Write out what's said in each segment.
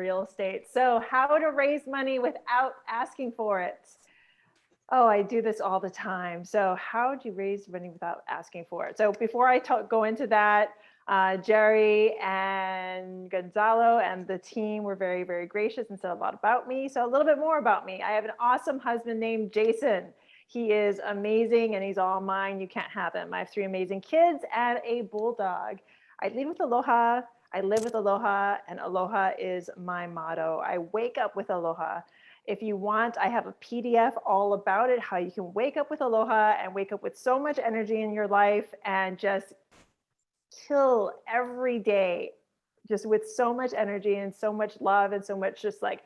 real estate. So how to raise money without asking for it. Oh, I do this all the time. So how do you raise money without asking for it? So before I go into that, Jerry and Gonzalo and the team were very, very gracious and said a lot about me. So a little bit more about me. I have an awesome husband named Jason. He is amazing and he's all mine. You can't have him. I have 3 amazing kids and a bulldog. I lead with aloha. I live with aloha, and aloha is my motto. I wake up with aloha. If you want, I have a PDF all about it, how you can wake up with aloha and wake up with so much energy in your life and just kill every day just with so much energy and so much love and so much just like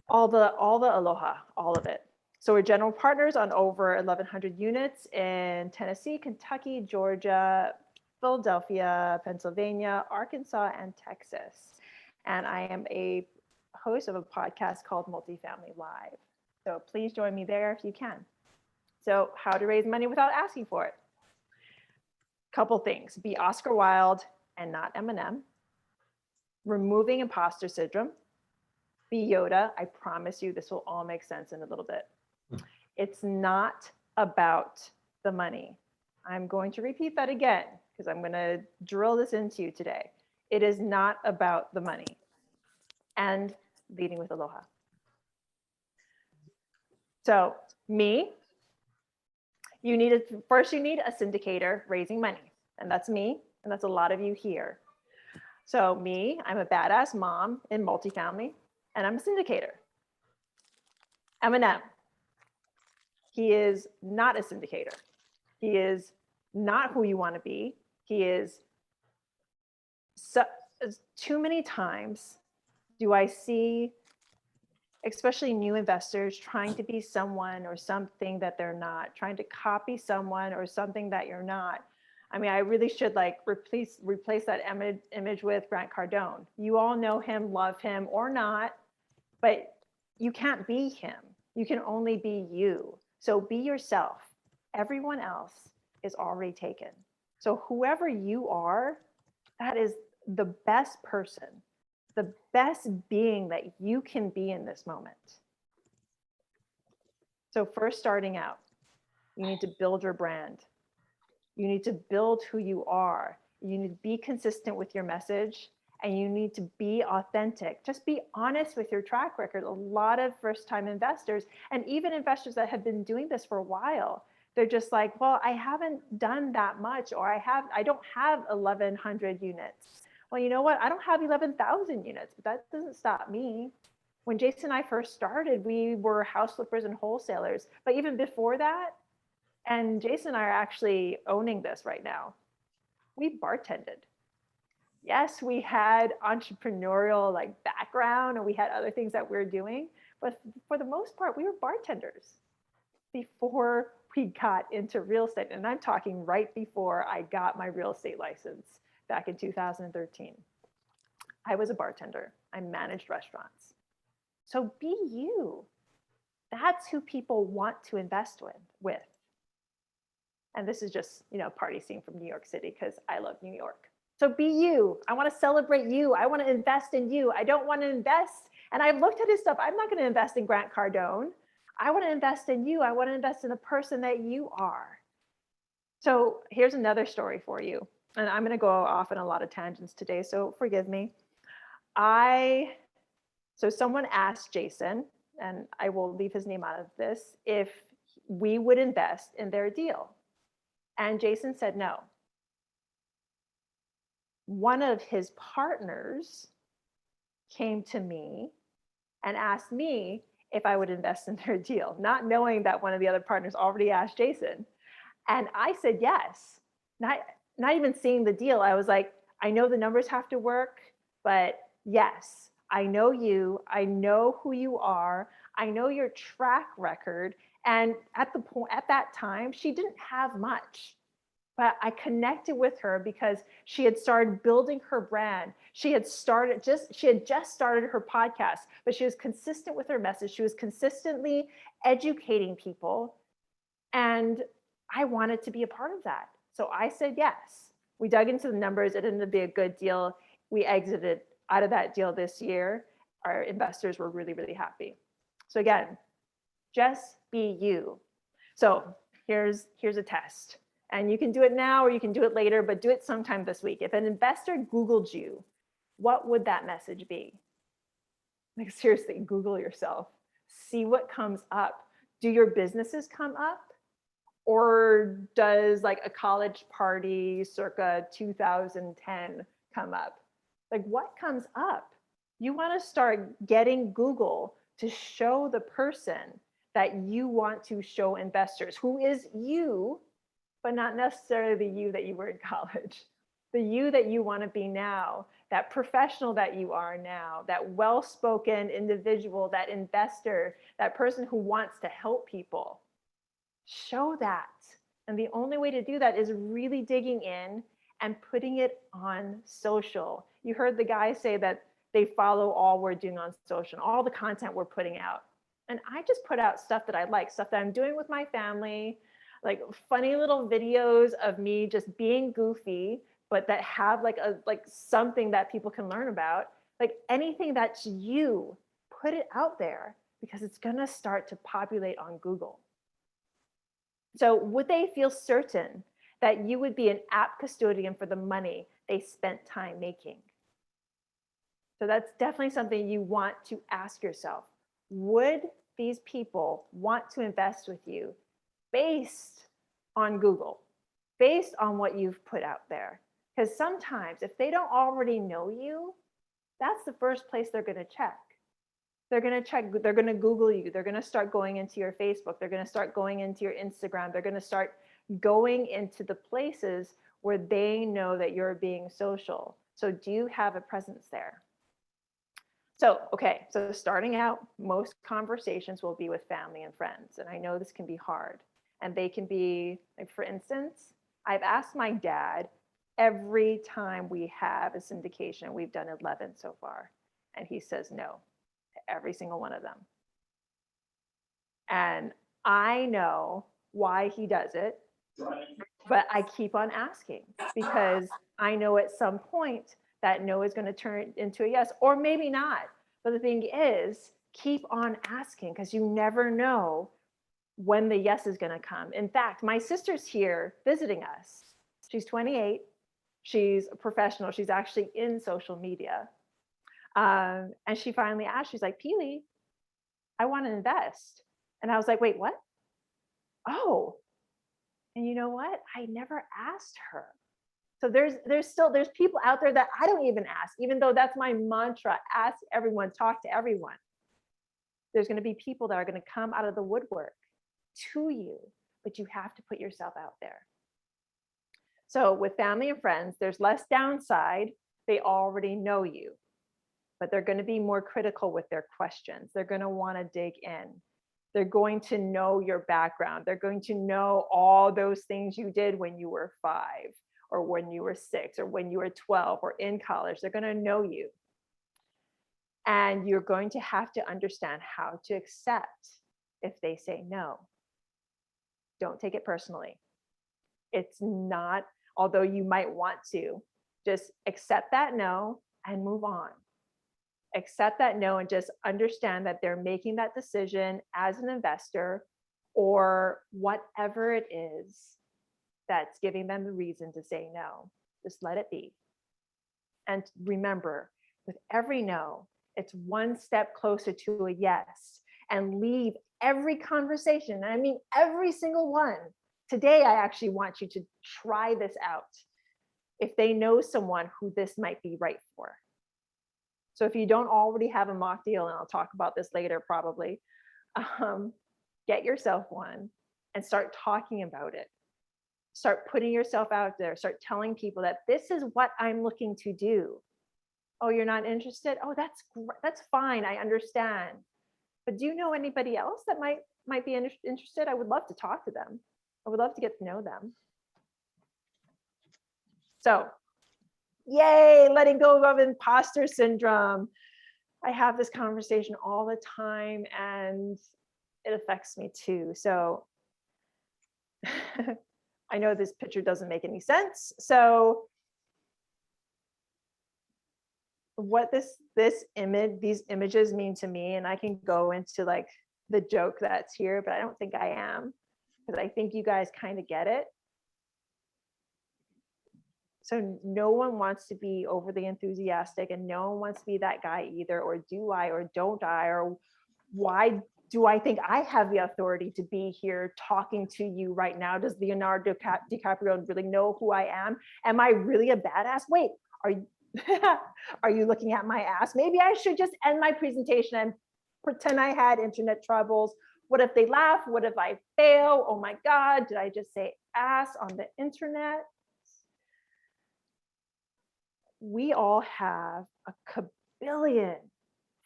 all the aloha, all of it. So we're general partners on over 1,100 units in Tennessee, Kentucky, Georgia, Philadelphia, Pennsylvania, Arkansas, and Texas. And I am a host of a podcast called Multifamily Live. So please join me there if you can. So how to raise money without asking for it. Couple things: be Oscar Wilde and not Eminem. Removing imposter syndrome. Be Yoda. I promise you this will all make sense in a little bit. It's not about the money. I'm going to repeat that again because I'm going to drill this into you today. It is not about the money. And leading with aloha. So me, you need a syndicator raising money. And that's me. And that's a lot of you here. So me, I'm a badass mom in multifamily and I'm a syndicator. Eminem, he is not a syndicator. He is not who you want to be. He is too many times do I see, especially new investors, trying to be someone or something that they're not, trying to copy someone or something that you're not. I mean, I really should like replace that image with Grant Cardone. You all know him, love him or not, but you can't be him. You can only be you. So be yourself. Everyone else is already taken. So whoever you are, that is the best person, the best being that you can be in this moment. So first, starting out, you need to build your brand. You need to build who you are. You need to be consistent with your message and you need to be authentic. Just be honest with your track record. A lot of first-time investors and even investors that have been doing this for a while, they're just like, well, I haven't done that much, or I don't have 1,100 units. Well, you know what? I don't have 11,000 units, but that doesn't stop me. When Jason and I first started, we were house flippers and wholesalers. But even before that, and Jason and I are actually owning this right now, we bartended. Yes, we had entrepreneurial like background and we had other things that we were doing, but for the most part, we were bartenders before we got into real estate. And I'm talking right before I got my real estate license back in 2013. I was a bartender. I managed restaurants. So be you. That's who people want to invest with. And this is just, party scene from New York City because I love New York. So be you. I want to celebrate you. I want to invest in you. I don't want to invest. And I've looked at his stuff. I'm not going to invest in Grant Cardone. I want to invest in you. I want to invest in the person that you are. So here's another story for you. And I'm going to go off on a lot of tangents today, so forgive me. So someone asked Jason, and I will leave his name out of this, if we would invest in their deal. And Jason said no. One of his partners came to me and asked me if I would invest in their deal, not knowing that one of the other partners already asked Jason. And I said yes, not even seeing the deal. I was like, I know the numbers have to work, but yes, I know you, I know who you are, I know your track record. And at that time, she didn't have much. But I connected with her because she had started building her brand. She had just started her podcast, but she was consistent with her message. She was consistently educating people. And I wanted to be a part of that. So I said yes. We dug into the numbers. It ended up being a good deal. We exited out of that deal this year. our investors were really, really happy. So again, just be you. So here's a test. And you can do it now or you can do it later, but do it sometime this week. If an investor Googled you, what would that message be? Like seriously, Google yourself. See what comes up. Do your businesses come up? Or does like a college party circa 2010 come up? Like what comes up? You want to start getting Google to show the person that you want to show investors, who is you, but not necessarily the you that you were in college. The you that you want to be now, that professional that you are now, that well-spoken individual, that investor, that person who wants to help people. Show that. And the only way to do that is really digging in and putting it on social. You heard the guy say that they follow all we're doing on social, all the content we're putting out. And I just put out stuff that I like, stuff that I'm doing with my family, like funny little videos of me just being goofy, but that have like something that people can learn about. Like anything that's you, put it out there because it's gonna start to populate on Google. So would they feel certain that you would be an apt custodian for the money they spent time making? So that's definitely something you want to ask yourself. Would these people want to invest with you based on Google, based on what you've put out there? Because sometimes if they don't already know you, that's the first place they're going to check. They're going to check, they're going to Google you. They're going to start going into your Facebook. They're going to start going into your Instagram. They're going to start going into the places where they know that you're being social. So do you have a presence there? So, okay, so starting out, most conversations will be with family and friends. And I know this can be hard. And they can be, like for instance, I've asked my dad every time we have a syndication, we've done 11 so far. And he says no to every single one of them. And I know why he does it, but I keep on asking because I know at some point that no is going to turn into a yes, or maybe not. But the thing is, keep on asking because you never know when the yes is going to come. In fact, my sister's here visiting us. She's 28. She's a professional. She's actually in social media. And she finally asked, she's like, Pili, I want to invest. And I was like, wait, what? Oh, and you know what? I never asked her. So there's people out there that I don't even ask, even though that's my mantra, ask everyone, talk to everyone. There's going to be people that are going to come out of the woodwork to you, but you have to put yourself out there. So with family and friends, there's less downside. They already know you, but they're going to be more critical with their questions. They're going to want to dig in. They're going to know your background. They're going to know all those things you did when you were 5 or when you were 6 or when you were 12 or in college. They're going to know you. And you're going to have to understand how to accept if they say no. Don't take it personally. It's not, although you might want to, just accept that no and move on. Accept that no and just understand that they're making that decision as an investor or whatever it is that's giving them the reason to say no. Just let it be. And remember, with every no, it's one step closer to a yes. And leave every conversation, and I mean every single one. Today, I actually want you to try this out if they know someone who this might be right for. So if you don't already have a mock deal, and I'll talk about this later probably, get yourself one and start talking about it. Start putting yourself out there. Start telling people that this is what I'm looking to do. Oh, you're not interested? Oh, that's fine. I understand. But do you know anybody else that might be interested? I would love to talk to them. I would love to get to know them. So, yay, letting go of imposter syndrome. I have this conversation all the time and it affects me too. So I know this picture doesn't make any sense. So what these images mean to me, and I can go into like the joke that's here, but I don't think I am, because I think you guys kind of get it. So no one wants to be overly enthusiastic, and no one wants to be that guy either, or do I, or don't I, or why do I think I have the authority to be here talking to you right now? Does Leonardo DiCaprio really know who I am? Am I really a badass? Wait, are you, are you looking at my ass? Maybe I should just end my presentation and pretend I had internet troubles. What if they laugh? What if I fail? Oh my God, did I just say ass on the internet? We all have a kabillion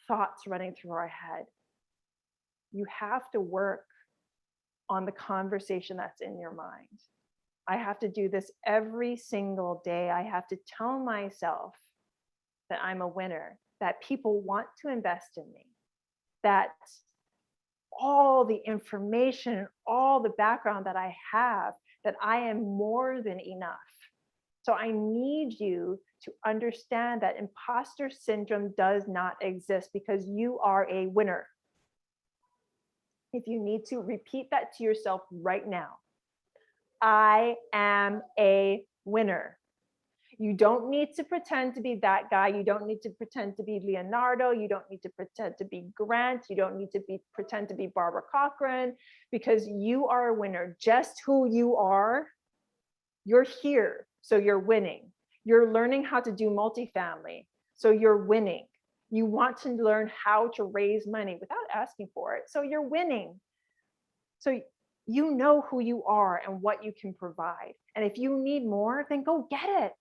thoughts running through our head. You have to work on the conversation that's in your mind. I have to do this every single day. I have to tell myself that I'm a winner, that people want to invest in me, that all the information, all the background that I have, that I am more than enough. So I need you to understand that imposter syndrome does not exist, because you are a winner. If you need to, repeat that to yourself right now. I am a winner. You don't need to pretend to be that guy. You don't need to pretend to be Leonardo. You don't need to pretend to be Grant. You don't need to pretend to be Barbara Cochran, because you are a winner. Just who you are, you're here, so you're winning. You're learning how to do multifamily, so you're winning. You want to learn how to raise money without asking for it, so you're winning. So you know who you are and what you can provide. And if you need more, then go get it.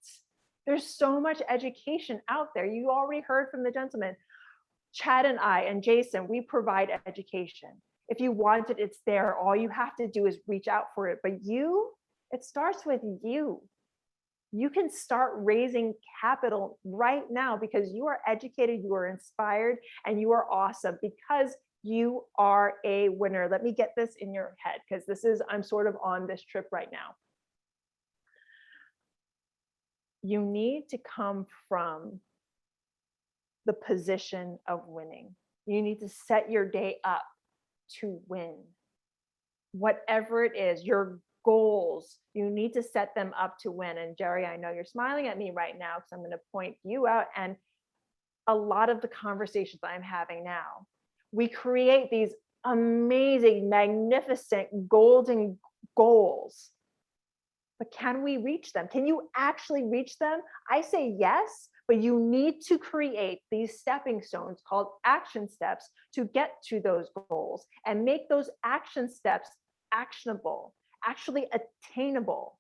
There's so much education out there. You already heard from the gentleman. Chad and I and Jason, we provide education. If you want it, it's there. All you have to do is reach out for it. But it starts with you. You can start raising capital right now, because you are educated, you are inspired, and you are awesome, because you are a winner. Let me get this in your head, because I'm sort of on this trip right now. You need to come from the position of winning. You need to set your day up to win. Whatever it is, your goals, you need to set them up to win. And Jerry, I know you're smiling at me right now, because I'm going to point you out. And a lot of the conversations I'm having now, we create these amazing, magnificent, golden goals. But can we reach them? Can you actually reach them? I say yes, but you need to create these stepping stones called action steps to get to those goals, and make those action steps actionable, actually attainable,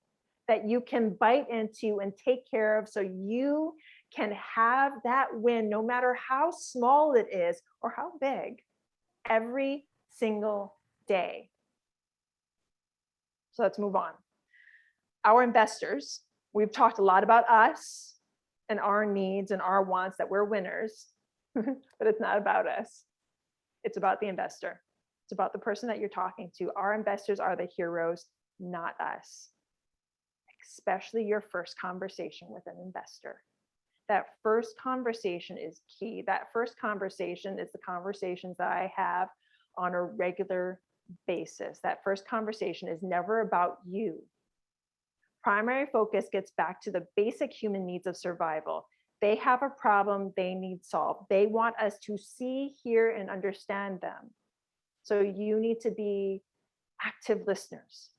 that you can bite into and take care of, so you can have that win, no matter how small it is or how big, every single day. So let's move on. Our investors, we've talked a lot about us and our needs and our wants, that we're winners, but it's not about us. It's about the investor. It's about the person that you're talking to. Our investors are the heroes, not us. Especially your first conversation with an investor. That first conversation is key. That first conversation is the conversations that I have on a regular basis. That first conversation is never about you. Primary focus gets back to the basic human needs of survival. They have a problem they need solved. They want us to see, hear, and understand them. So you need to be active listeners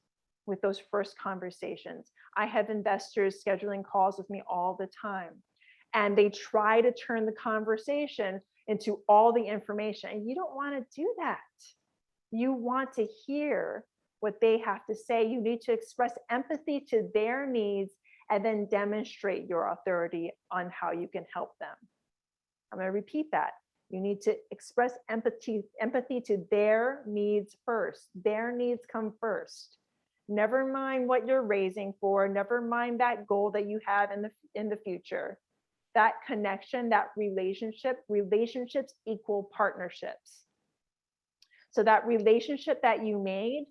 with those first conversations. I have investors scheduling calls with me all the time, and they try to turn the conversation into all the information. And you don't want to do that. You want to hear what they have to say. You need to express empathy to their needs, and then demonstrate your authority on how you can help them. I'm going to repeat that. You need to express empathy to their needs first. Their needs come first. Never mind what you're raising for. Never mind that goal that you have in the future. That connection, that relationships equal partnerships. So that relationship that you made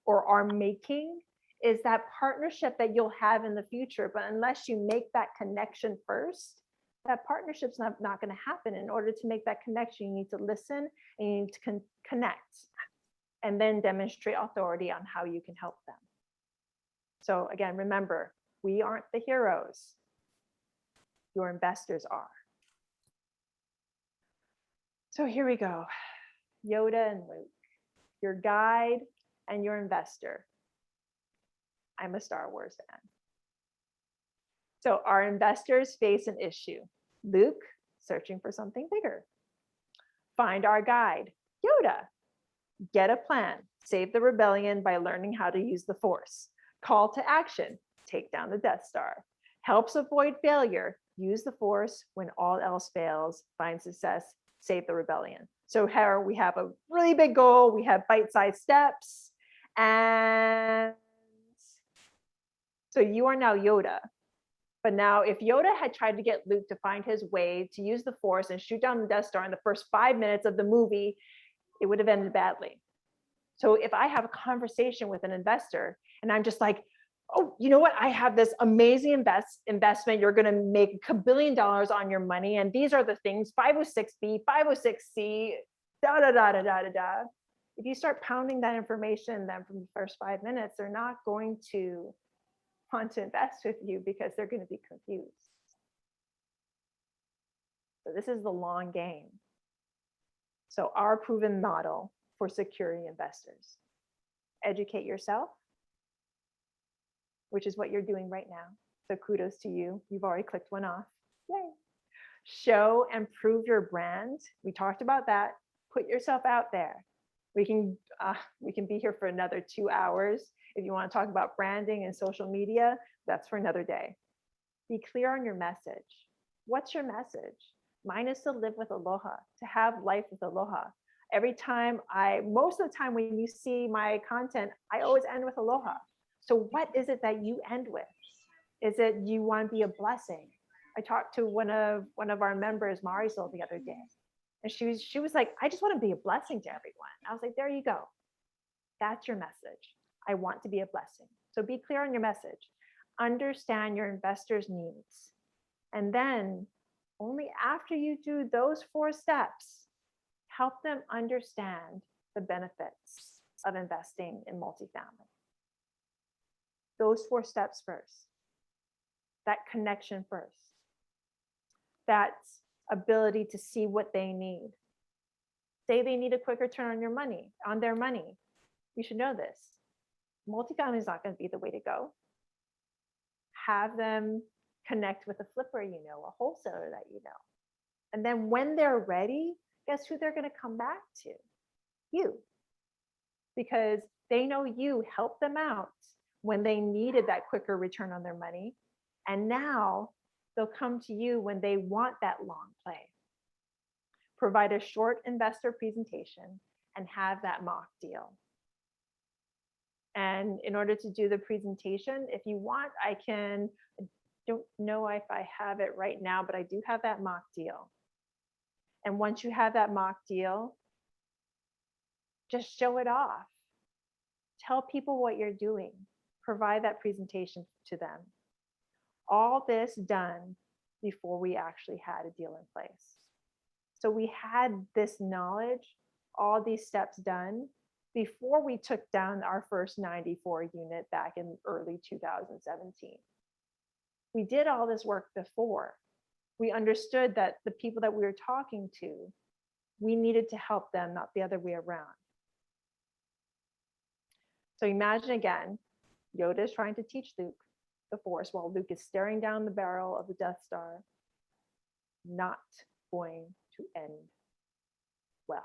or are making is that partnership that you'll have in the future. But unless you make that connection first, that partnership's not going to happen. In order to make that connection, you need to listen and you need to connect and then demonstrate authority on how you can help them. So again, remember, we aren't the heroes. Your investors are. So here we go. Yoda and Luke, your guide and your investor. I'm a Star Wars fan. So our investors face an issue. Luke, searching for something bigger. Find our guide, Yoda. Get a plan. Save the rebellion by learning how to use the Force. Call to action. Take down the Death Star. Helps avoid failure. Use the Force when all else fails. Find success. Save the rebellion. So here we have a really big goal. We have bite-sized steps. And so you are now Yoda. But now if Yoda had tried to get Luke to find his way to use the Force and shoot down the Death Star in the first 5 minutes of the movie, it would have ended badly. So if I have a conversation with an investor and I'm just like, oh, you know what? I have this amazing investment. You're going to make $1 billion on your money. And these are the things, 506B, 506C, da, da, da, da, da, da, da. If you start pounding that information then from the first 5 minutes, they're not going to want to invest with you because they're going to be confused. So this is the long game. So our proven model for securing investors: educate yourself, which is what you're doing right now. So kudos to you. You've already clicked one off. Yay. Show and prove your brand. We talked about that. Put yourself out there. We can be here for another 2 hours. If you want to talk about branding and social media, that's for another day. Be clear on your message. What's your message? Mine is to live with aloha, to have life with aloha. Most of the time when you see my content, I always end with aloha. So what is it that you end with? Is it you want to be a blessing? I talked to one of our members, Marisol, the other day, and she was like, I just want to be a blessing to everyone. I was like, there you go. That's your message. I want to be a blessing. So be clear on your message. Understand your investors' needs. And then only after you do those 4 steps, help them understand the benefits of investing in multifamily. Those 4 steps first. That connection first. That ability to see what they need. Say they need a quick return on their money. You should know this. Multifamily is not going to be the way to go. Have them connect with a flipper you know, a wholesaler that you know. And then when they're ready, guess who they're going to come back to? You. Because they know you helped them out when they needed that quicker return on their money. And now they'll come to you when they want that long play. Provide a short investor presentation and have that mock deal. And in order to do the presentation, if you want, I don't know if I have it right now, but I do have that mock deal. And once you have that mock deal, just show it off. Tell people what you're doing. Provide that presentation to them. All this done before we actually had a deal in place. So we had this knowledge, all these steps done before we took down our first 94 unit back in early 2017. We did all this work before. We understood that the people that we were talking to, we needed to help them, not the other way around. So imagine again, Yoda is trying to teach Luke the Force while Luke is staring down the barrel of the Death Star. Not going to end well.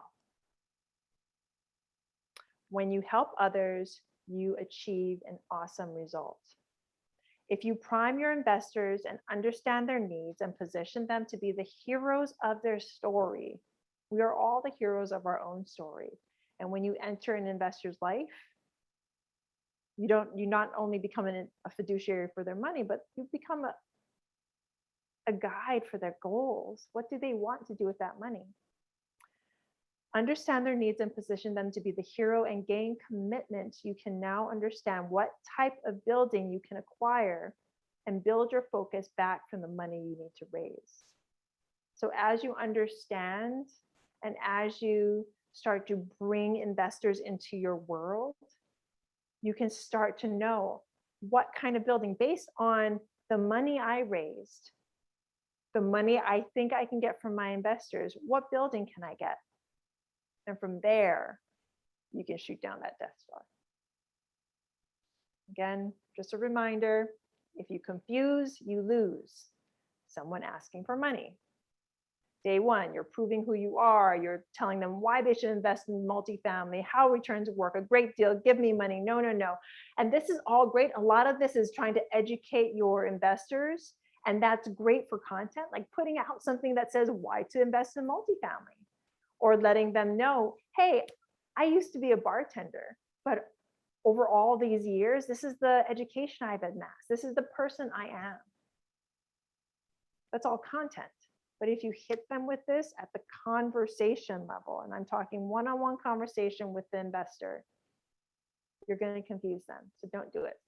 When you help others, you achieve an awesome result. If you prime your investors and understand their needs and position them to be the heroes of their story, we are all the heroes of our own story. And when you enter an investor's life, you not only become a fiduciary for their money, but you become a guide for their goals. What do they want to do with that money? Understand their needs and position them to be the hero and gain commitment. You can now understand what type of building you can acquire and build your focus back from the money you need to raise. So as you understand and as you start to bring investors into your world, you can start to know what kind of building, based on the money I raised, the money I think I can get from my investors, what building can I get? And from there, you can shoot down that Death Star. Again, just a reminder, if you confuse, you lose. Someone asking for money. Day one, you're proving who you are. You're telling them why they should invest in multifamily, how returns work, a great deal, give me money. No, no, no. And this is all great. A lot of this is trying to educate your investors. And that's great for content, like putting out something that says why to invest in multifamily, or letting them know, hey, I used to be a bartender, but over all these years, this is the education I've amassed. This is the person I am. That's all content. But if you hit them with this at the conversation level, and I'm talking one-on-one conversation with the investor, you're going to confuse them. So don't do it.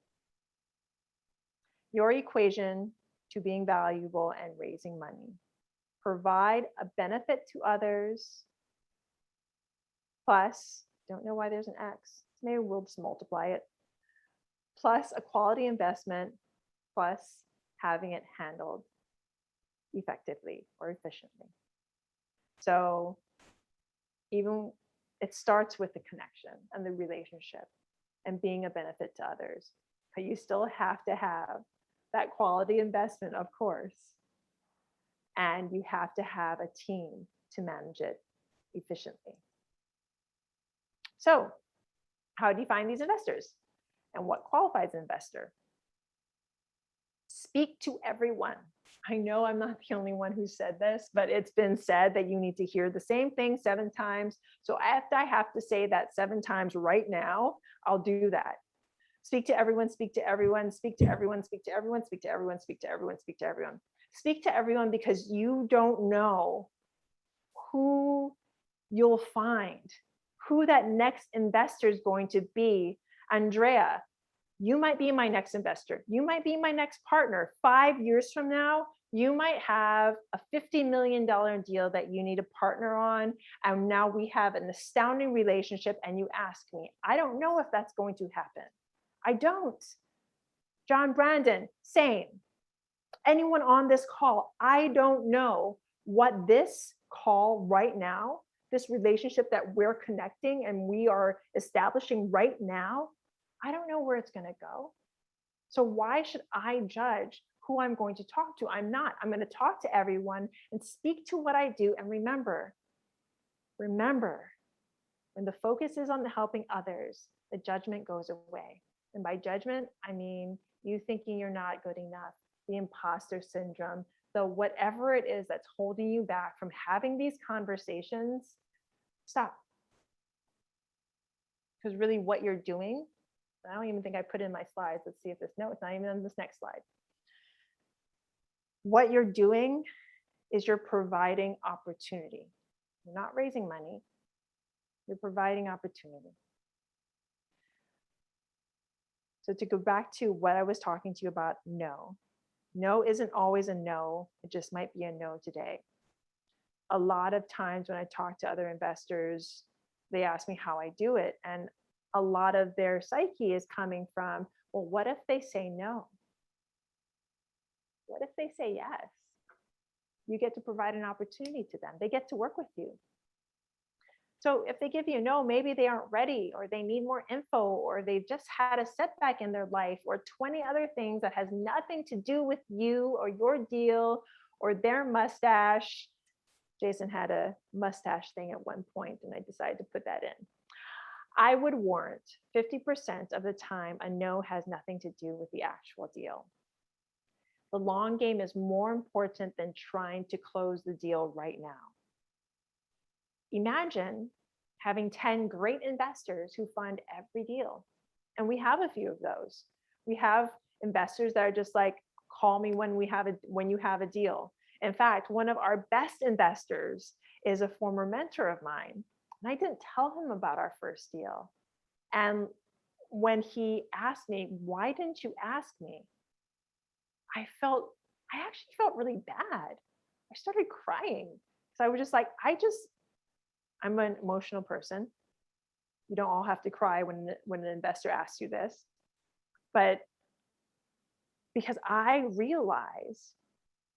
Your equation to being valuable and raising money: provide a benefit to others, plus, don't know why there's an X, maybe we'll just multiply it, plus a quality investment, plus having it handled effectively or efficiently. So even it starts with the connection and the relationship and being a benefit to others. But you still have to have that quality investment, of course. And you have to have a team to manage it efficiently. So how do you find these investors? And what qualifies an investor? Speak to everyone. I know I'm not the only one who said this, but it's been said that you need to hear the same thing 7 times. So if I have to say that 7 times right now, I'll do that. Speak to everyone, speak to everyone, speak to everyone, speak to everyone, speak to everyone, speak to everyone, speak to everyone. Speak to everyone, because you don't know who you'll find, who that next investor is going to be. Andrea, you might be my next investor. You might be my next partner. 5 years from now, you might have a $50 million deal that you need a partner on. And now we have an astounding relationship, and you ask me, I don't know if that's going to happen. I don't. John Brandon, same. Anyone on this call, I don't know what this call right now, this relationship that we're connecting and we are establishing right now, I don't know where it's going to go. So why should I judge who I'm going to talk to? I'm not. I'm going to talk to everyone and speak to what I do. And remember, when the focus is on helping others, the judgment goes away. And by judgment, I mean you thinking you're not good enough, the imposter syndrome, the whatever it is that's holding you back from having these conversations. Stop. Because really what you're doing, I don't even think I put in my slides. Let's see if this, no, it's not even on this next slide. What you're doing is you're providing opportunity. You're not raising money. You're providing opportunity. So to go back to what I was talking to you about, no. No isn't always a no. It just might be a no today. A lot of times when I talk to other investors, they ask me how I do it. And a lot of their psyche is coming from, well, what if they say no? What if they say yes? You get to provide an opportunity to them. They get to work with you. So if they give you a no, maybe they aren't ready, or they need more info, or they've just had a setback in their life, or 20 other things that has nothing to do with you or your deal or their mustache. Jason had a mustache thing at one point, and I decided to put that in. I would warrant 50% of the time a no has nothing to do with the actual deal. The long game is more important than trying to close the deal right now. Imagine having 10 great investors who fund every deal. And we have a few of those. We have investors that are just like, call me when you have a deal. In fact, one of our best investors is a former mentor of mine. And I didn't tell him about our first deal. And when he asked me, why didn't you ask me? I actually felt really bad. I started crying. So I was just like, I'm an emotional person. You don't all have to cry when an investor asks you this. But because I realized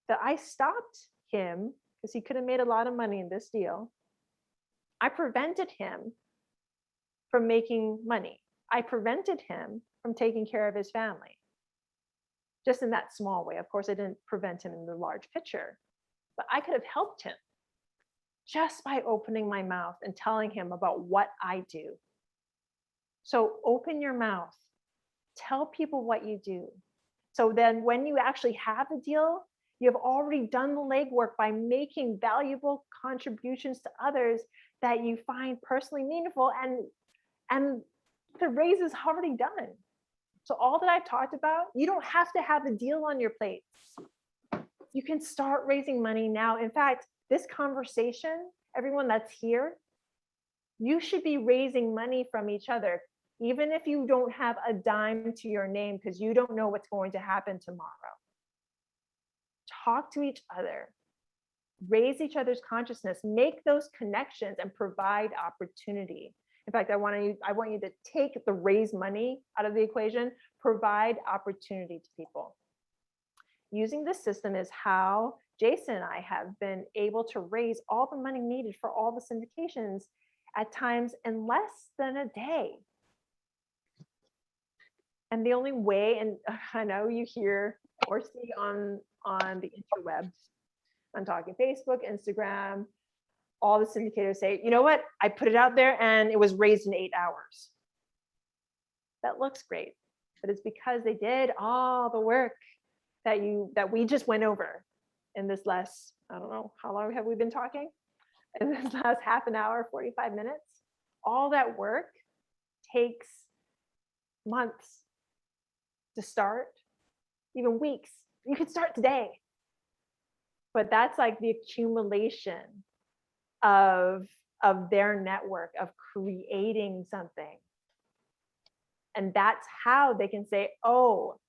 that I stopped him because he could have made a lot of money in this deal. I prevented him from making money. I prevented him from taking care of his family. Just in that small way. Of course, I didn't prevent him in the large picture, but I could have helped him just by opening my mouth and telling him about what I do. So open your mouth, tell people what you do. So then when you actually have a deal, you have already done the legwork by making valuable contributions to others that you find personally meaningful, and the raise is already done. So all that I've talked about, you don't have to have a deal on your plate. You can start raising money now. In fact, this conversation, everyone that's here, you should be raising money from each other, even if you don't have a dime to your name, because you don't know what's going to happen tomorrow. Talk to each other, raise each other's consciousness, make those connections, and provide opportunity. In fact, I want you to take the raise money out of the equation, provide opportunity to people. Using this system is how Jason and I have been able to raise all the money needed for all the syndications at times in less than a day. And the only way, and I know you hear or see on the interwebs, I'm talking Facebook, Instagram, all the syndicators say, you know what, I put it out there and it was raised in 8 hours. That looks great, but it's because they did all the work that we just went over in this last, I don't know, how long have we been talking? In this last half an hour, 45 minutes. All that work takes months to start, even weeks. You could start today. But that's like the accumulation of their network, of creating something. And that's how they can say, oh,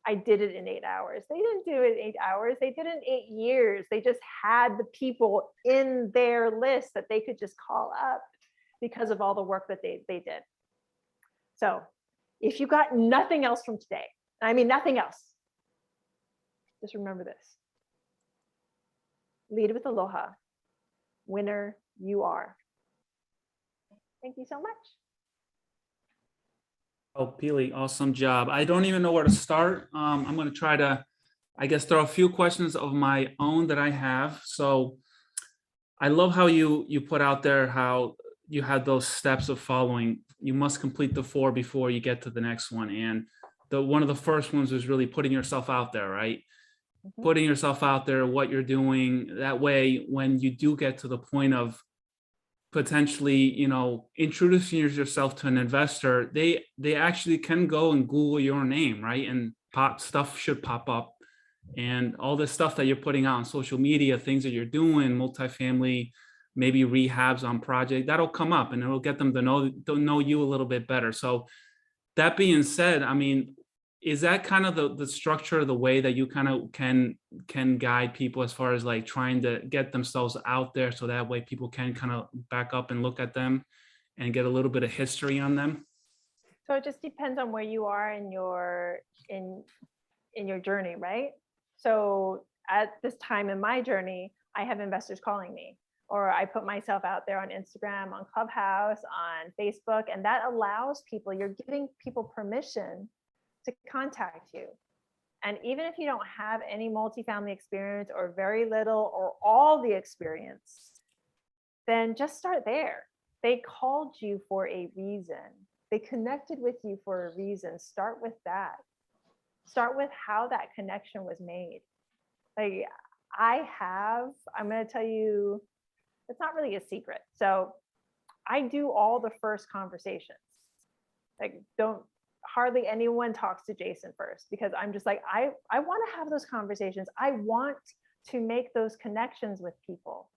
I did it in 8 hours. They didn't do it in 8 hours. They did it in 8 years. They just had the people in their list that they could just call up because of all the work that they did. So if you got nothing else from today, I mean, nothing else, just remember this. Lead with aloha. Winner you are. Thank you so much. Oh, Pili, awesome job. I don't even know where to start. I'm going to try to, I guess, throw a few questions of my own that I have. So I love how you put out there how you had those steps of following. You must complete the 4 before you get to the next one. And one of the first ones was really putting yourself out there, right? Mm-hmm. Putting yourself out there, what you're doing. That way, when you do get to the point of potentially, introducing yourself to an investor, they actually can go and Google your name, right? And stuff should pop up. And all this stuff that you're putting out on social media, things that you're doing, multifamily, maybe rehabs on project, that'll come up and it'll get them to know you a little bit better. So that being said, I mean, is that kind of the structure, the way that you kind of can guide people as far as like trying to get themselves out there so that way people can kind of back up and look at them and get a little bit of history on them? So it just depends on where you are in your journey, right? So at this time in my journey, I have investors calling me, or I put myself out there on Instagram, on Clubhouse, on Facebook, and that allows people, you're giving people permission to contact you. And even if you don't have any multifamily experience or very little or all the experience, then just start there. They called you for a reason. They connected with you for a reason. Start with that. Start with how that connection was made. Like I'm going to tell you, it's not really a secret. So I do all the first conversations. Like hardly anyone talks to Jason first, because I'm just like, I want to have those conversations. I want to make those connections with people.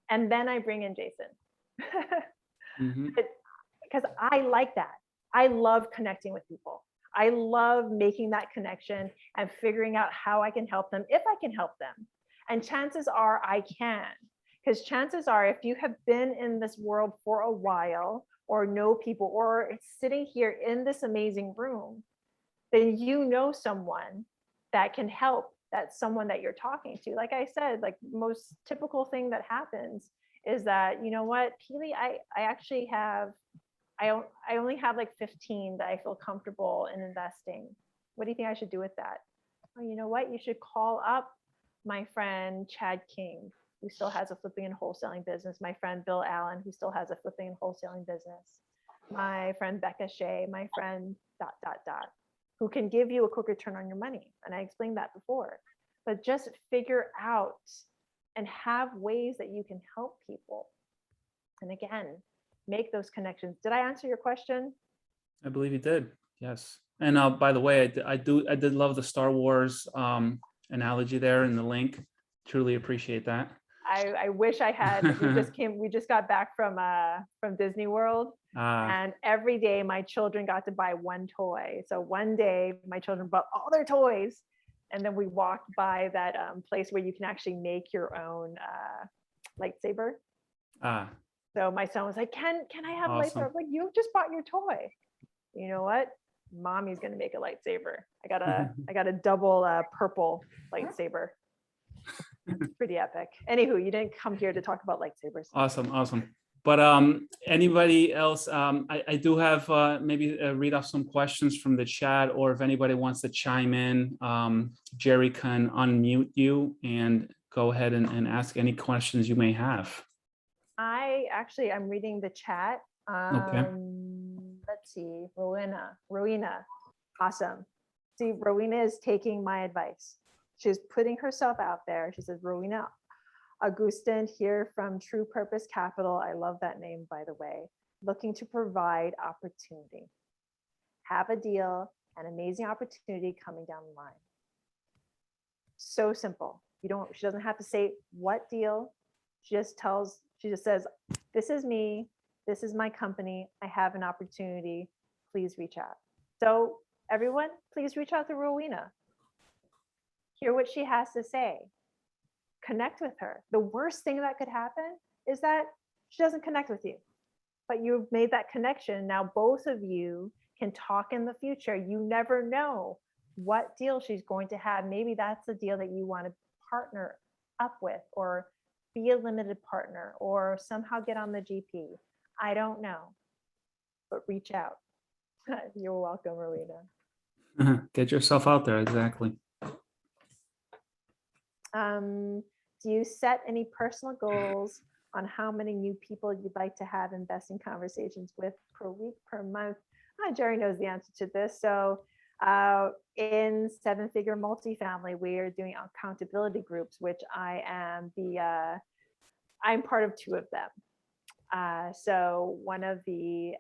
And then I bring in Jason. Mm-hmm. Because I like that. I love connecting with people. I love making that connection and figuring out how I can help them, if I can help them. And chances are I can, because chances are if you have been in this world for a while or know people or it's sitting here in this amazing room, then you know someone that can help. That's someone that you're talking to. Like I said, like most typical thing that happens is that, you know what, Pili, I actually have, I only have like 15 that I feel comfortable in investing. What do you think I should do with that? Oh, you know what? You should call up my friend Chad King, who still has a flipping and wholesaling business. My friend Bill Allen, who still has a flipping and wholesaling business. My friend Becca Shea, my friend ... who can give you a quick return on your money. And I explained that before. But just figure out and have ways that you can help people. And again, make those connections. Did I answer your question? I believe you did. Yes. And by the way, I did love the Star Wars analogy there in the link. Truly appreciate that. I wish I had. We just got back from Disney World, and every day my children got to buy one toy. So one day my children bought all their toys, and then we walked by that place where you can actually make your own lightsaber. So my son was like, "Can I have a lightsaber?" I was like, "You just bought your toy. You know what? Mommy's gonna make a lightsaber. I got a double purple lightsaber." It's pretty epic. Anywho, you didn't come here to talk about lightsabers. Awesome. But anybody else? I do have maybe read off some questions from the chat, or if anybody wants to chime in, Jerry can unmute you and go ahead and ask any questions you may have. I'm reading the chat. Okay. Let's see, Rowena, awesome. See, Rowena is taking my advice. She's putting herself out there. She says, Rowena Augustin here from True Purpose Capital. I love that name, by the way. Looking to provide opportunity. Have a deal, an amazing opportunity coming down the line. So simple. She doesn't have to say what deal. She just says, this is me. This is my company. I have an opportunity. Please reach out. So everyone, please reach out to Rowena. Hear what she has to say. Connect with her. The worst thing that could happen is that she doesn't connect with you, but you've made that connection. Now both of you can talk in the future. You never know what deal she's going to have. Maybe that's the deal that you want to partner up with, or be a limited partner, or somehow get on the GP. I don't know, but reach out. You're welcome, Rowena. Get yourself out there. Exactly. Do you set any personal goals on how many new people you'd like to have investing conversations with per week, per month? Jerry knows the answer to this. So in 7-figure multifamily, we are doing accountability groups, which I'm part of 2 of them. So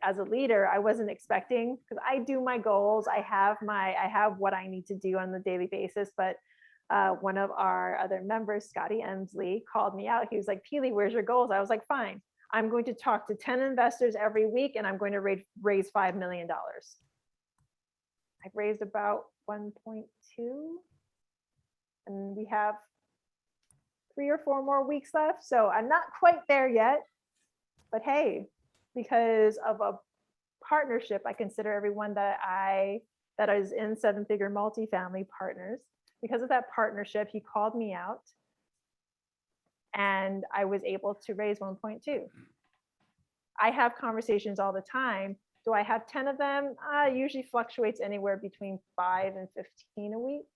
as a leader, I wasn't expecting, because I do my goals. I have what I need to do on a daily basis, but one of our other members, Scotty Emsley, called me out. He was like, Pili, where's your goals? I was like, fine. I'm going to talk to 10 investors every week, and I'm going to raise $5 million. I've raised about 1.2, and we have 3 or 4 more weeks left. So I'm not quite there yet, but hey, because of a partnership, I consider everyone that is in 7-figure multifamily partners. Because of that partnership, he called me out, and I was able to raise 1.2. I have conversations all the time. Do I have 10 of them? Usually fluctuates anywhere between 5 and 15 a week.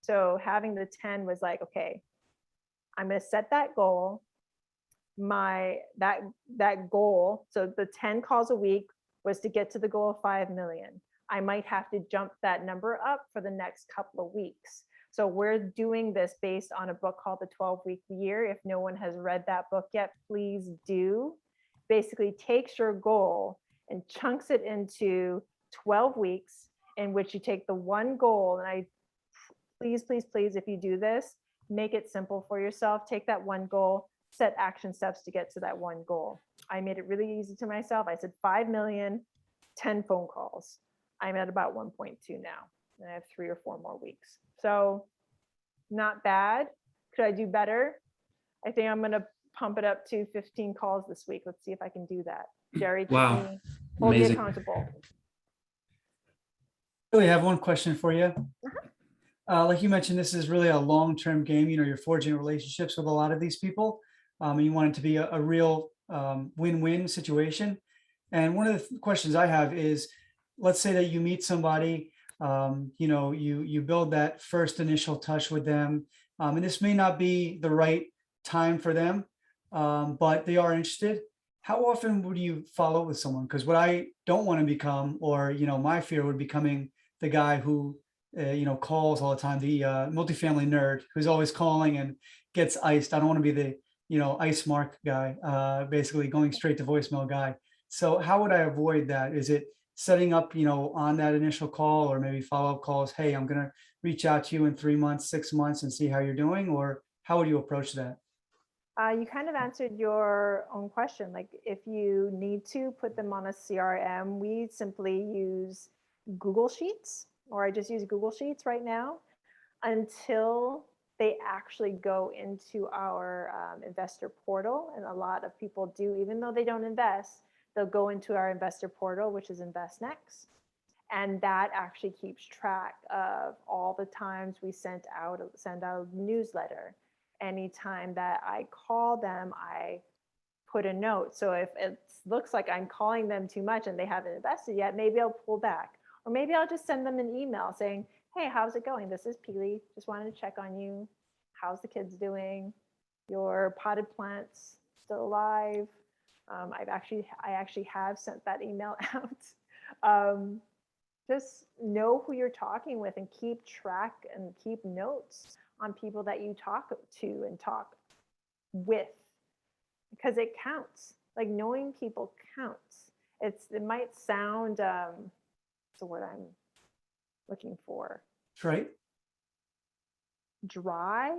So having the 10 was like, okay, I'm going to set that goal. That goal, so the 10 calls a week was to get to the goal of 5 million. I might have to jump that number up for the next couple of weeks. So we're doing this based on a book called The 12-Week Year. If no one has read that book yet, please do. Basically takes your goal and chunks it into 12 weeks in which you take the one goal. And please, if you do this, make it simple for yourself. Take that one goal, set action steps to get to that one goal. I made it really easy to myself. I said 5 million, 10 phone calls. I'm at about 1.2 now, and I have 3 or 4 more weeks. So not bad, Could I do better? I think I'm going to pump it up to 15 calls this week. Let's see if I can do that. Jerry, keep Wow. me, hold me Amazing. accountable. Really have one question for you. Like you mentioned, this is really a long-term game. You know, you're forging relationships with a lot of these people. And you want it to be a real win-win situation. And one of the questions I have is, let's say that you meet somebody, you know, you build that first initial touch with them. And this may not be the right time for them, but they are interested. How often would you follow up with someone? Because what I don't want to become, or, you know, my fear would becoming the guy who, you know, calls all the time, the multifamily nerd who's always calling and gets iced. I don't want to be the, you know, ice mark guy, basically going straight to voicemail guy. So how would I avoid that? Is it setting up, you know, on that initial call, or maybe follow-up calls? Hey, I'm going to reach out to you in 3 months, 6 months and see how you're doing, or how would you approach that? You kind of answered your own question. Like if you need to put them on a CRM, we simply use Google Sheets, or I just use Google Sheets right now until they actually go into our investor portal. And a lot of people do, even though they don't invest, they'll go into our investor portal, which is InvestNext. And that actually keeps track of all the times we send out a newsletter. Anytime that I call them, I put a note. So if it looks like I'm calling them too much and they haven't invested yet, maybe I'll pull back. Or maybe I'll just send them an email saying, hey, how's it going? This is Pili. Just wanted to check on you. How's the kids doing? Your potted plants still alive? I actually have sent that email out. Just know who you're talking with and keep track and keep notes on people that you talk to and talk with, because it counts. Like knowing people counts. It might sound, what's the word I'm looking for? That's right. Dry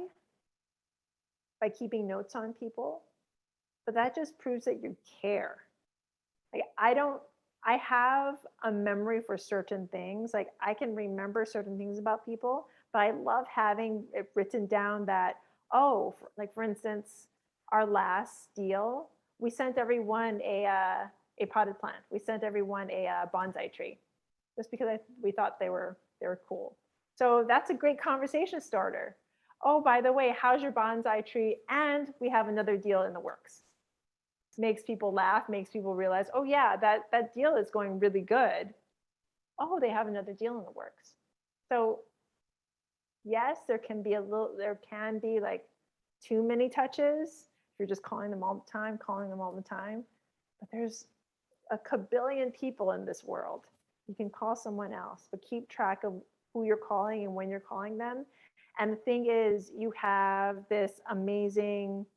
by keeping notes on people, but that just proves that you care. Like I have a memory for certain things. Like I can remember certain things about people, but I love having it written down that, oh, like for instance, our last deal, we sent everyone a potted plant. We sent everyone a bonsai tree, just because we thought they were cool. So that's a great conversation starter. Oh, by the way, how's your bonsai tree? And we have another deal in the works. Makes people laugh, makes people realize, oh yeah, that deal is going really good. Oh, they have another deal in the works. So yes, there can be like too many touches. If you're just calling them all the time. But there's a kabillion people in this world. You can call someone else, but keep track of who you're calling and when you're calling them. And the thing is, you have this amazing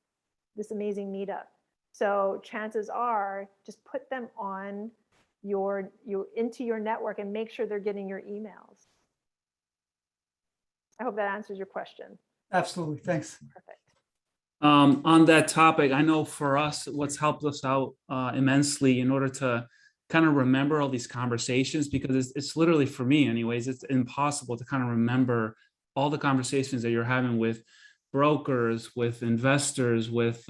meetup. So chances are, just put them on into your network and make sure they're getting your emails. I hope that answers your question. Absolutely. Thanks. Perfect. On that topic, I know for us, what's helped us out immensely in order to kind of remember all these conversations, because it's literally, for me anyways, it's impossible to kind of remember all the conversations that you're having with brokers, with investors, with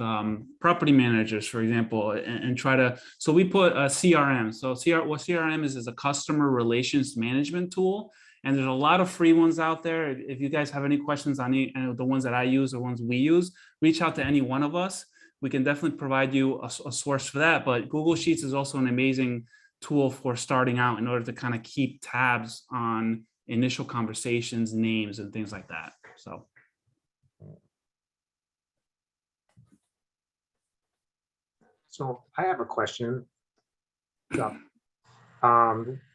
property managers, for example, and try to, so we put a CRM. So what CRM is a customer relations management tool. And there's a lot of free ones out there. If you guys have any questions on any the ones that I use or ones we use, reach out to any one of us. We can definitely provide you a source for that. But Google Sheets is also an amazing tool for starting out in order to kind of keep tabs on initial conversations, names, and things like that. So I have a question.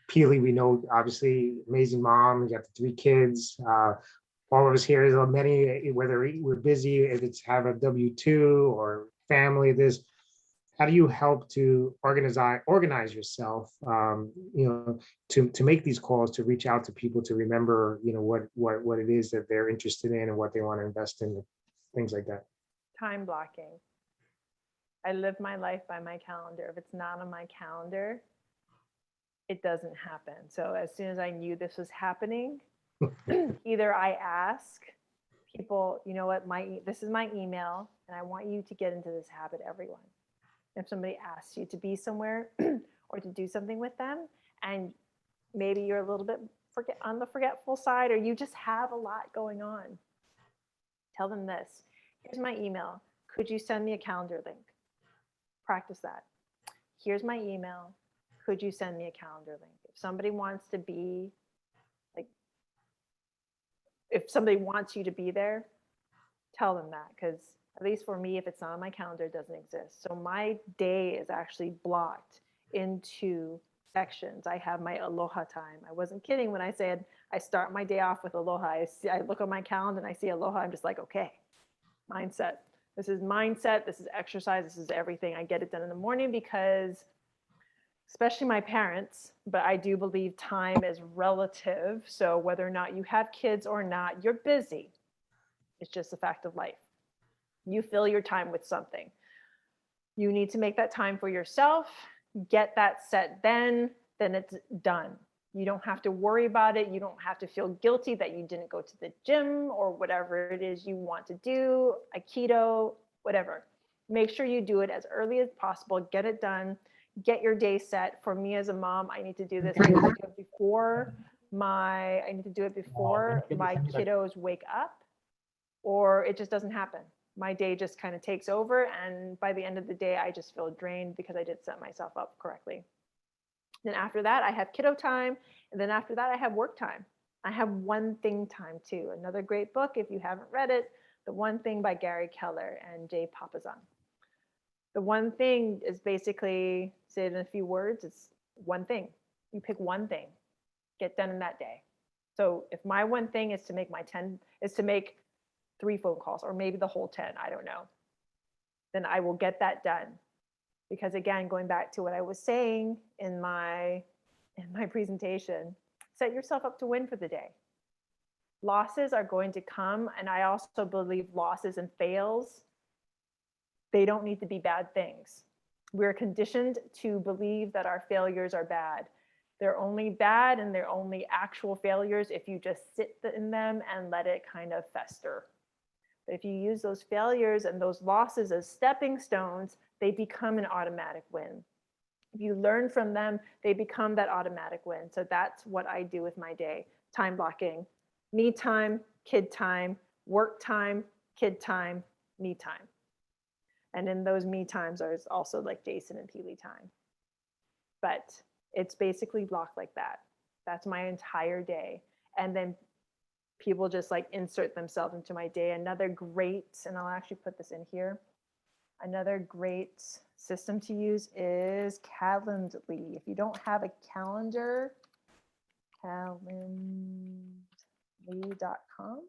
Pili, we know obviously amazing mom, you got the 3 kids. All of us here, many, whether we're busy, if it's have a W-2 or family, how do you help to organize yourself, to make these calls, to reach out to people, to remember, what it is that they're interested in and what they want to invest in, things like that? Time blocking. I live my life by my calendar. If it's not on my calendar, it doesn't happen. So as soon as I knew this was happening, either I ask people, you know what, this is my email, and I want you to get into this habit, everyone. If somebody asks you to be somewhere or to do something with them, and maybe you're a little bit on the forgetful side, or you just have a lot going on, tell them this. Here's my email. Could you send me a calendar link? Practice that. Here's my email. Could you send me a calendar link? If somebody wants to be like, if somebody wants you to be there, tell them that, because at least for me, if it's not on my calendar, it doesn't exist. So my day is actually blocked into sections. I have my aloha time. I wasn't kidding when I said I start my day off with aloha. I look on my calendar and I see aloha. I'm just like, okay, mindset. This is mindset. This is exercise. This is everything. I get it done in the morning because, especially my parents, but I do believe time is relative. So whether or not you have kids or not, you're busy. It's just a fact of life. You fill your time with something. You need to make that time for yourself, get that set then it's done. You don't have to worry about it. You don't have to feel guilty that you didn't go to the gym or whatever it is you want to do, Aikido, whatever. Make sure you do it as early as possible, get it done, get your day set. For me as a mom, I need to do this. I need to do it before my kiddos wake up, or it just doesn't happen. My day just kind of takes over, and by the end of the day, I just feel drained because I didn't set myself up correctly. Then after that, I have kiddo time, and then after that, I have work time. I have One Thing time too. Another great book, if you haven't read it, The One Thing by Gary Keller and Jay Papasan. The one thing is basically, say it in a few words, it's one thing. You pick one thing, get done in that day. So if my one thing is to make is to make 3 phone calls, or maybe the whole 10, I don't know, then I will get that done. Because again, going back to what I was saying in my presentation, set yourself up to win for the day. Losses are going to come, and I also believe losses and fails, they don't need to be bad things. We're conditioned to believe that our failures are bad. They're only bad, and they're only actual failures if you just sit in them and let it kind of fester. But if you use those failures and those losses as stepping stones, they become an automatic win. If you learn from them, they become that automatic win. So that's what I do with my day. Time blocking, me time, kid time, work time, kid time, me time. And in those me times, there's also like Jason and Pili time. But it's basically blocked like that. That's my entire day. And then people just like insert themselves into my day. Another great, and I'll actually put this in here, another great system to use is Calendly. If you don't have a calendar, calendly.com.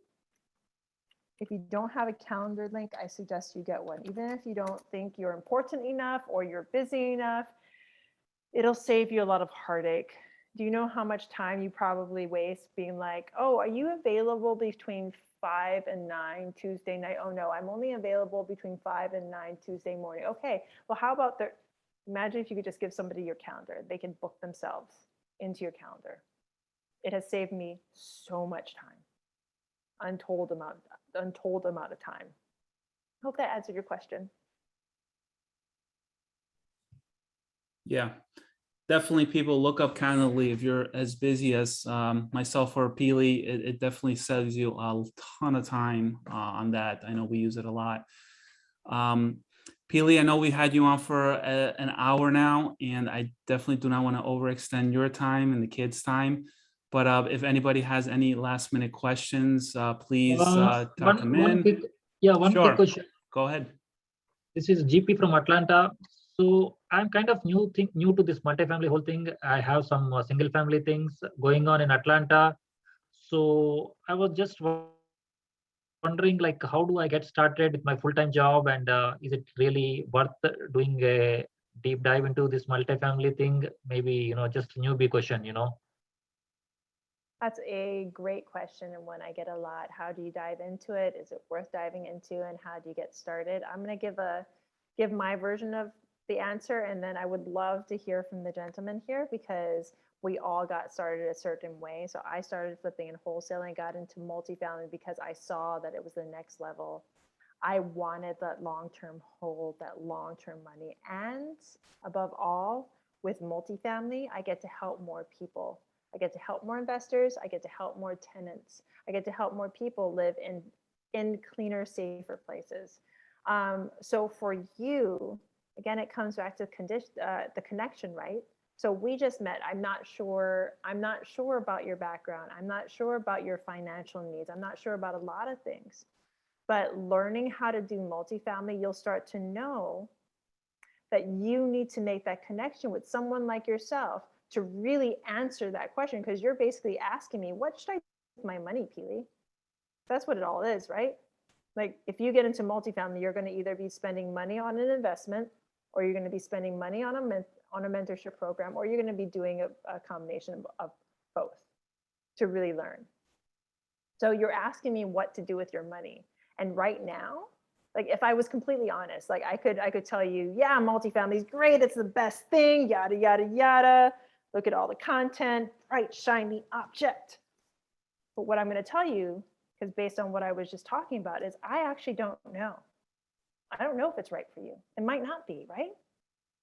If you don't have a calendar link, I suggest you get one. Even if you don't think you're important enough or you're busy enough, it'll save you a lot of heartache. Do you know how much time you probably waste being like, oh, are you available between 5 and 9 Tuesday night? Oh no, I'm only available between 5 and 9 Tuesday morning. Okay, well, how about imagine if you could just give somebody your calendar. They can book themselves into your calendar. It has saved me so much time, untold amount of time. Hope that answered your question. Yeah, definitely people look up Calendly if you're as busy as myself or Pili. It definitely saves you a ton of time on that. I know we use it a lot. Pili, I know we had you on for an hour now, and I definitely do not want to overextend your time and the kids' time. But if anybody has any last minute questions, please tuck them in. One Sure. quick question. Go ahead. This is GP from Atlanta. So I'm kind of new to this multifamily whole thing. I have some single family things going on in Atlanta. So I was just wondering, like, how do I get started with my full-time job, and is it really worth doing a deep dive into this multifamily thing? Maybe, just a newbie question, That's a great question, and one I get a lot. How do you dive into it? Is it worth diving into, and how do you get started? I'm going to give my version of the answer, and then I would love to hear from the gentleman here because we all got started a certain way. So I started flipping and wholesaling, got into multifamily because I saw that it was the next level. I wanted that long-term hold, that long-term money. And above all, with multifamily, I get to help more people. I get to help more investors. I get to help more tenants. I get to help more people live in cleaner, safer places. So for you, again, it comes back to the connection, right? So we just met. I'm not sure about your background. I'm not sure about your financial needs. I'm not sure about a lot of things. But learning how to do multifamily, you'll start to know that you need to make that connection with someone like yourself to really answer that question, because you're basically asking me, what should I do with my money, Pili? That's what it all is, right? Like if you get into multifamily, you're going to either be spending money on an investment, or you're going to be spending money on a mentorship program, or you're going to be doing a combination of both to really learn. So you're asking me what to do with your money. And right now, like if I was completely honest, like I could tell you, yeah, multifamily is great. It's the best thing, yada, yada, yada. Look at all the content, bright, shiny object. But what I'm going to tell you, because based on what I was just talking about, is I actually don't know. I don't know if it's right for you. It might not be, right?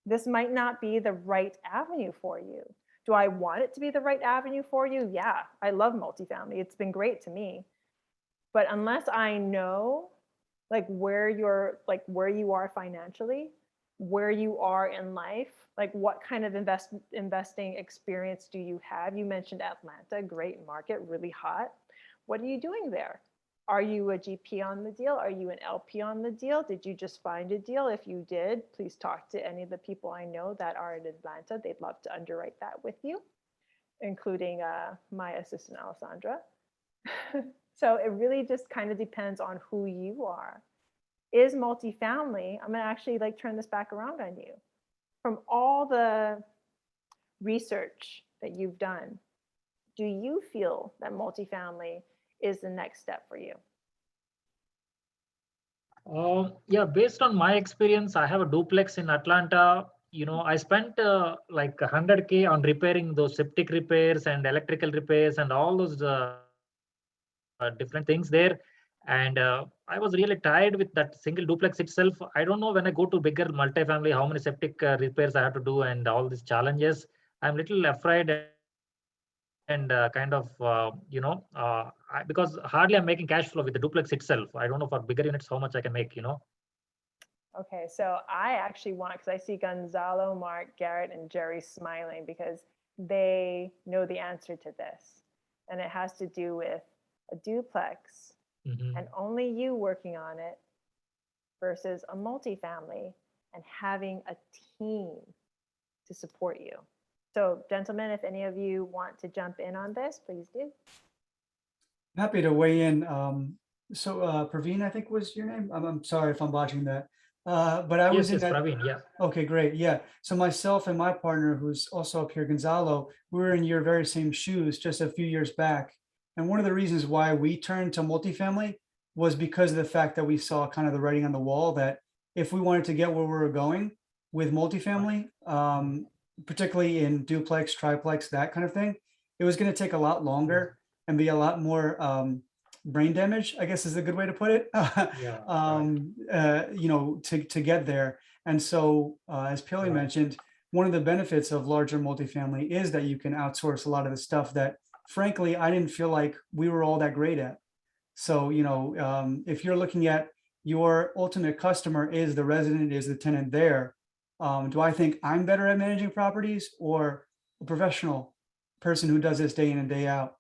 This might not be the right avenue for you. Do I want it to be the right avenue for you? Yeah, I love multifamily. It's been great to me. But unless I know like where you are financially, where you are in life, like what kind of investing experience do you have? You mentioned Atlanta, great market, really hot. What are you doing there? Are you a GP on the deal? Are you an LP on the deal? Did you just find a deal? If you did, please talk to any of the people I know that are in Atlanta. They'd love to underwrite that with you, including my assistant, Alessandra. So it really just kind of depends on who you are. Is multifamily, I'm gonna actually like turn this back around on you. From all the research that you've done, do you feel that multifamily is the next step for you? Yeah, based on my experience, I have a duplex in Atlanta. I spent like 100K on repairing those septic repairs and electrical repairs and all those different things there. And I was really tired with that single duplex itself. I don't know when I go to bigger multifamily, how many septic repairs I have to do and all these challenges. I'm little afraid and because hardly I'm making cash flow with the duplex itself. I don't know for bigger units how much I can make. Okay, so I actually want, because I see Gonzalo, Mark, Garrett, and Jerry smiling because they know the answer to this. And it has to do with a duplex and only you working on it versus a multifamily and having a team to support you. So gentlemen, if any of you want to jump in on this, please do. Happy to weigh in. So Praveen, I think was your name. I'm sorry if I'm botching that. But I was in that. Praveen, yeah. Okay, great. Yeah. So myself and my partner, who's also up here, Gonzalo, we were in your very same shoes just a few years back. And one of the reasons why we turned to multifamily was because of the fact that we saw kind of the writing on the wall that if we wanted to get where we were going with multifamily, particularly in duplex, triplex, that kind of thing, it was going to take a lot longer and be a lot more brain damage, I guess is a good way to put it, to get there. And so, as Pili mentioned, one of the benefits of larger multifamily is that you can outsource a lot of the stuff that, frankly, I didn't feel like we were all that great at. So, if you're looking at your ultimate customer is the resident, is the tenant there, do I think I'm better at managing properties or a professional person who does this day in and day out?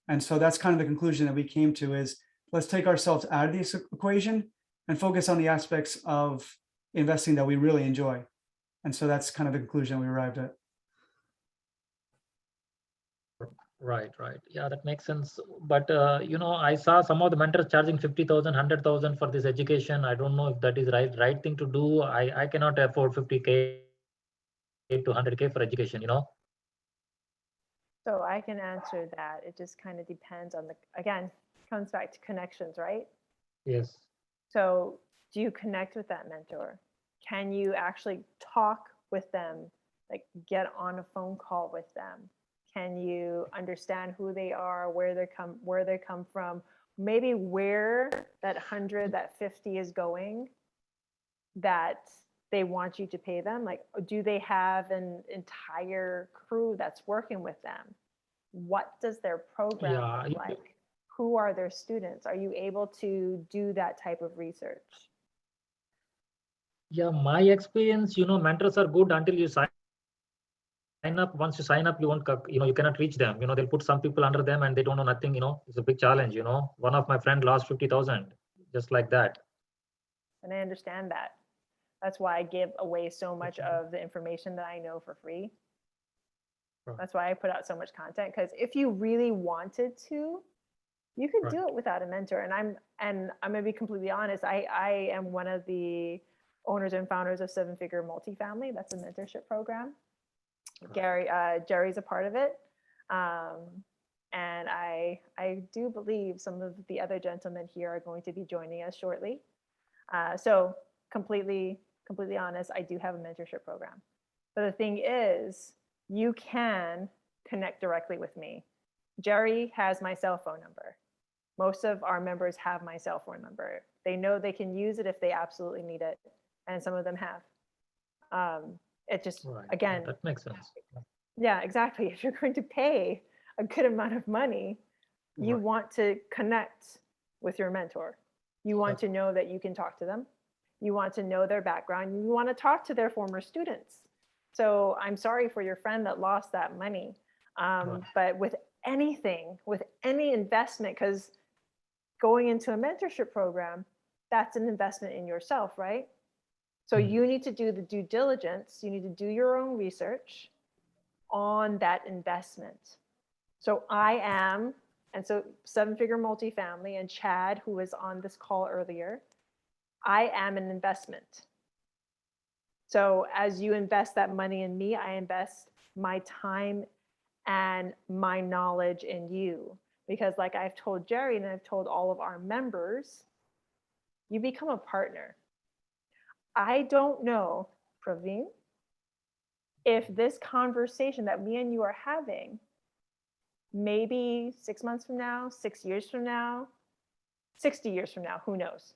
And so that's kind of the conclusion that we came to is let's take ourselves out of this equation and focus on the aspects of investing that we really enjoy. And so that's kind of the conclusion we arrived at. Right. Yeah, that makes sense. But, I saw some of the mentors charging 50,000, 100,000 for this education. I don't know if that is right thing to do. I cannot afford 50K to 100K for education, So I can answer that. It just kind of depends on again, comes back to connections, right? Yes. So do you connect with that mentor? Can you actually talk with them, like get on a phone call with them? Can you understand who they are, where they come from, maybe where that 100, that 50 is going, that they want you to pay them? Like, do they have an entire crew that's working with them? What does their program Yeah, look like? Who are their students? Are you able to do that type of research? yeah, my experience, mentors are good until you sign up. Once you sign up, you won't, you cannot reach them. They'll put some people under them and they don't know nothing. It's a big challenge. One of my friend lost 50,000 just like that. And I understand that. That's why I give away so much of the information that I know for free. Right. That's why I put out so much content, because if you really wanted to, you could do Right. it without a mentor. And I'm going to be completely honest. I am one of the owners and founders of 7-Figure Multifamily. That's a mentorship program. Jerry's a part of it. And I do believe some of the other gentlemen here are going to be joining us shortly. So completely honest, I do have a mentorship program. But the thing is, you can connect directly with me. Jerry has my cell phone number. Most of our members have my cell phone number. They know they can use it if they absolutely need it. And some of them have. It just, Right. again, That makes sense. yeah, exactly. If you're going to pay a good amount of money, you Right. want to connect with your mentor. You want to know that you can talk to them. You want to know their background. You want to talk to their former students. So I'm sorry for your friend that lost that money. Right. But with anything, with any investment, because going into a mentorship program, that's an investment in yourself, right? So you need to do the due diligence. You need to do your own research on that investment. So I am, and so 7-Figure Multifamily and Chad, who was on this call earlier, I am an investment. So as you invest that money in me, I invest my time and my knowledge in you. Because like I've told Jerry and I've told all of our members, you become a partner. I don't know, Praveen, if this conversation that me and you are having, maybe 6 months from now, 6 years from now, 60 years from now, who knows?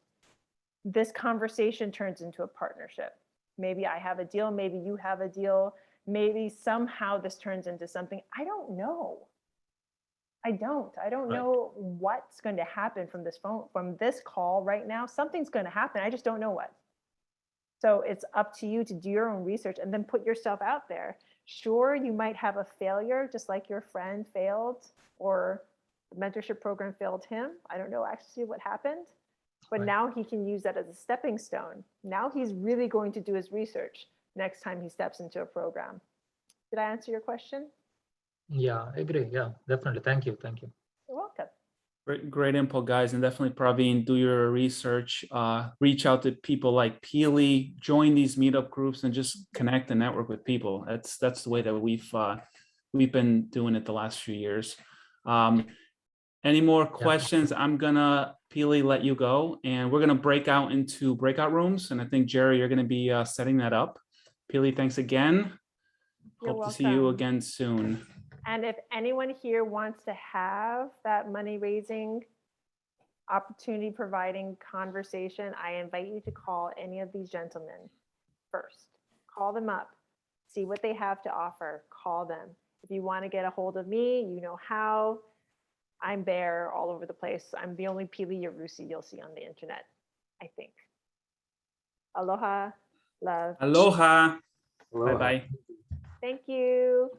This conversation turns into a partnership. Maybe I have a deal, maybe you have a deal, maybe somehow this turns into something. I don't know. I don't know what's going to happen from this call right now. Something's going to happen. I just don't know what. So it's up to you to do your own research and then put yourself out there. Sure, you might have a failure, just like your friend failed or the mentorship program failed him. I don't know actually what happened, but now he can use that as a stepping stone. Now he's really going to do his research next time he steps into a program. Did I answer your question? Yeah, I agree. Yeah, definitely. Thank you. You're welcome. Great input, guys, and definitely, Praveen, do your research. Reach out to people like Pili, join these meetup groups, and just connect and network with people. That's the way that we've been doing it the last few years. Any more questions? I'm gonna, Pili, let you go, and we're gonna break out into breakout rooms. And I think, Jerry, you're gonna be setting that up. Pili, thanks again. You're Hope to see you welcome. again soon. And if anyone here wants to have that money raising opportunity providing conversation, I invite you to call any of these gentlemen first. Call them up, see what they have to offer, call them. If you want to get a hold of me, you know how. I'm there all over the place. I'm the only Pili Yarusi you'll see on the internet, I think. Aloha, love. Aloha. Aloha. Bye-bye. Thank you.